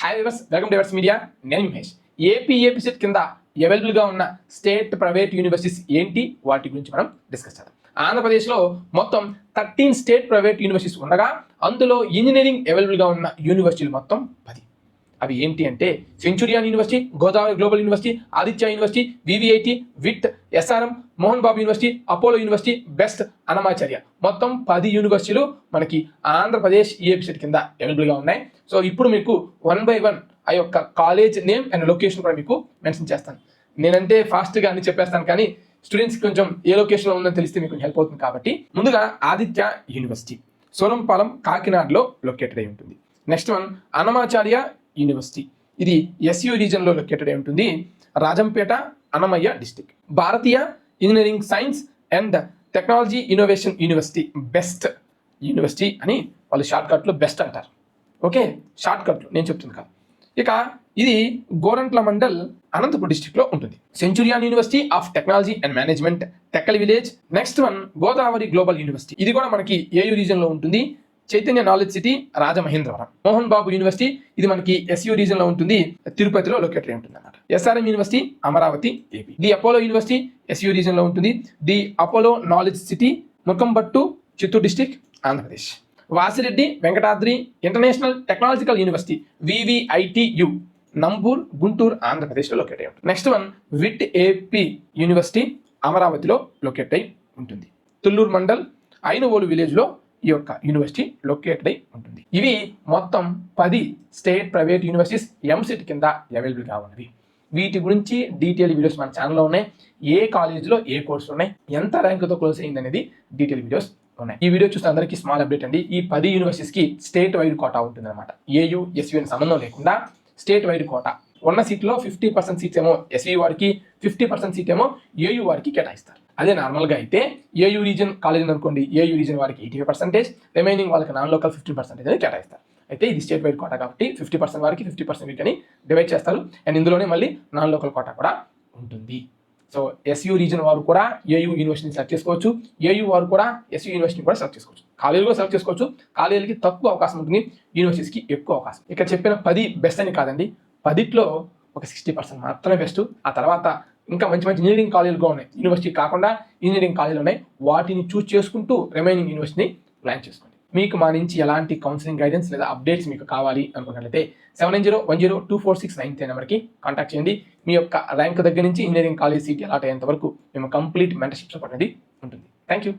Hi viewers, welcome to Evers media. నేను Mahesh. APSET కింద అవైలబుల్గా ఉన్న స్టేట్ ప్రైవేట్ యూనివర్సిటీస్ ఏంటి, వాటి గురించి మనం డిస్కస్ చేద్దాం. ఆంధ్రప్రదేశ్లో మొత్తం 13 స్టేట్ ప్రైవేట్ యూనివర్సిటీస్ ఉండగా అందులో ఇంజనీరింగ్ అవైలబుల్గా ఉన్న యూనివర్సిటీలు మొత్తం 10. అవి ఏంటి అంటే Centurion university, Godavari global university, Aditya university, VVIT, VIT, SRM, Mohan Babu university, Apollo university, best, Annamacharya. మొత్తం 10 యూనివర్సిటీలు మనకి ఆంధ్రప్రదేశ్ ఏపీసెట్ కింద అవైలబుల్గా ఉన్నాయి. సో ఇప్పుడు మీకు 1 by 1 ఆ యొక్క కాలేజ్ నేమ్ అండ్ లొకేషన్ కూడా మీకు మెన్షన్ చేస్తాను. నేనంటే ఫాస్ట్గా అన్ని చెప్పేస్తాను, కానీ స్టూడెంట్స్కి కొంచెం ఏ లొకేషన్లో ఉందని తెలిస్తే మీకు హెల్ప్ అవుతుంది. కాబట్టి ముందుగా ఆదిత్య యూనివర్సిటీ సోలంపాలెం, కాకినాడలో లొకేటెడ్ అయి ఉంటుంది. నెక్స్ట్ వన్ అన్నమాచార్య యూనివర్సిటీ, ఇది ఎస్యూ రీజన్లో లొకేటెడ్ అయి ఉంటుంది. Rajampet, Annamayya district. Bharatiya engineering science and technology innovation university, best university అని వాళ్ళు షార్ట్కట్లో బెస్ట్ అంటారు. ఓకే, షార్ట్కట్లు నేను చెప్తుంది కాదు. ఇక ఇది గోరంట్ల మండల్, అనంతపూర్ డిస్టిక్లో ఉంటుంది. Centurion university of technology and management, Tekkal village. Next one Godavari global university, ఇది కూడా మనకి ఏయూ రీజన్లో ఉంటుంది. Chaitanya knowledge city, Rajamahendravaram. Mohan Babu university, ఇది మనకి ఎస్యూ రీజన్ లో ఉంటుంది, తిరుపతిలో లొకేటెడ్ అయి ఉంటుంది అన్నమాట. SRM university, Amaravati, AP. The Apollo university SU region లో ఉంటుంది. The Apollo knowledge city, Mukambattu, Chittoor district, Andhra Pradesh. Vasireddy Venkatadri international technological university, VVITU, Nambur, Guntur, ఆంధ్రప్రదేశ్లో లొకేట్ అయి ఉంటుంది. Next one VIT AP university, అమరావతిలో లొకేట్ అయి ఉంటుంది. తుళ్ళూరు మండల్, ఐనవోలు విలేజ్లో ఈ యొక్క యూనివర్సిటీ లొకేటెడ్ అయి ఉంటుంది. ఇవి మొత్తం 10 స్టేట్ ప్రైవేట్ యూనివర్సిటీస్ ఎంసెట్ కింద అవైలబుల్గా ఉన్నవి. వీటి గురించి డీటెయిల్ వీడియోస్ మన ఛానల్లో ఉన్నాయి. ఏ కాలేజ్లో ఏ కోర్సులు ఉన్నాయి, ఎంత ర్యాంకుతో క్లోజ్ అయింది అనేది డీటెయిల్ వీడియోస్ ఉన్నాయి. ఈ వీడియో చూస్తే అందరికీ స్మాల్ అప్డేట్ అండి. ఈ 10 యూనివర్సిటీస్కి స్టేట్ వైడ్ కోటా ఉంటుంది అనమాట. ఏయూ ఎస్యూ అని సంబంధం లేకుండా స్టేట్ వైడ్ కోటా ఉన్న సీట్లో 50% సీట్స్ ఏమో ఎస్వీ వారికి, 50% సీట్ ఏమో ఏయూ వారికి కేటాయిస్తారు. అదే నార్మల్గా అయితే ఏయూ రీజన్ కాలేజ్ అనుకోండి, ఏయూ రీజన్ వారికి 85%, రిమైనింగ్ వాళ్ళకి నాన్ లోకల్ 15% అనేది కేటాయిస్తారు. అయితే ఇది స్టేట్ వైడ్ కోటా కాబట్టి 50% వారికి 50% వీటిని డివైడ్ చేస్తారు. అండ్ ఇందులోనే మళ్ళీ నాన్ లోకల్ కోటా కూడా ఉంటుంది. సో ఎస్యూ రీజన్ వారు కూడా ఏయూ యూనివర్సిటీని సెలెక్ట్ చేసుకోవచ్చు, ఏయూ వారు కూడా ఎస్యూ యూనివర్సిటీని కూడా సెలెక్ట్ చేసుకోవచ్చు. కాలేజీలో సెలెక్ట్ చేసుకోవచ్చు. కాలేజీలకి తక్కువ అవకాశం ఉంటుంది, యూనివర్సిటీస్కి ఎక్కువ అవకాశం. ఇక్కడ చెప్పిన 10 బెస్ట్ అని కాదండి, 10లో ఒక 60% మాత్రమే బెస్ట్. ఆ తర్వాత ఇంకా మంచి మంచి ఇంజనీరింగ్ కాలేజీలు ఉన్నాయి, యూనివర్సిటీ కాకుండా ఇంజనీరింగ్ కాలేజీలు ఉన్నాయి. వాటిని చూస్ చేసుకుంటూ రిమైనింగ్ యూనివర్సిటీని ప్లాన్ చేసుకోండి. మీకు మా నుంచి ఎలాంటి కౌన్సిలింగ్ గైడెన్స్ లేదా అప్డేట్స్ మీకు కావాలి అనుకున్నట్లయితే 7901024693 నెంబర్కి కాంటాక్ట్ చేయండి. మీ యొక్క ర్యాంక్ దగ్గర నుంచి ఇంజనీరింగ్ కాలేజ్ సీట్ అలాట్ అయ్యేంత వరకు మేము కంప్లీట్ మెంటర్షిప్ సపోర్ట్ అనేది ఉంటుంది. Thank you.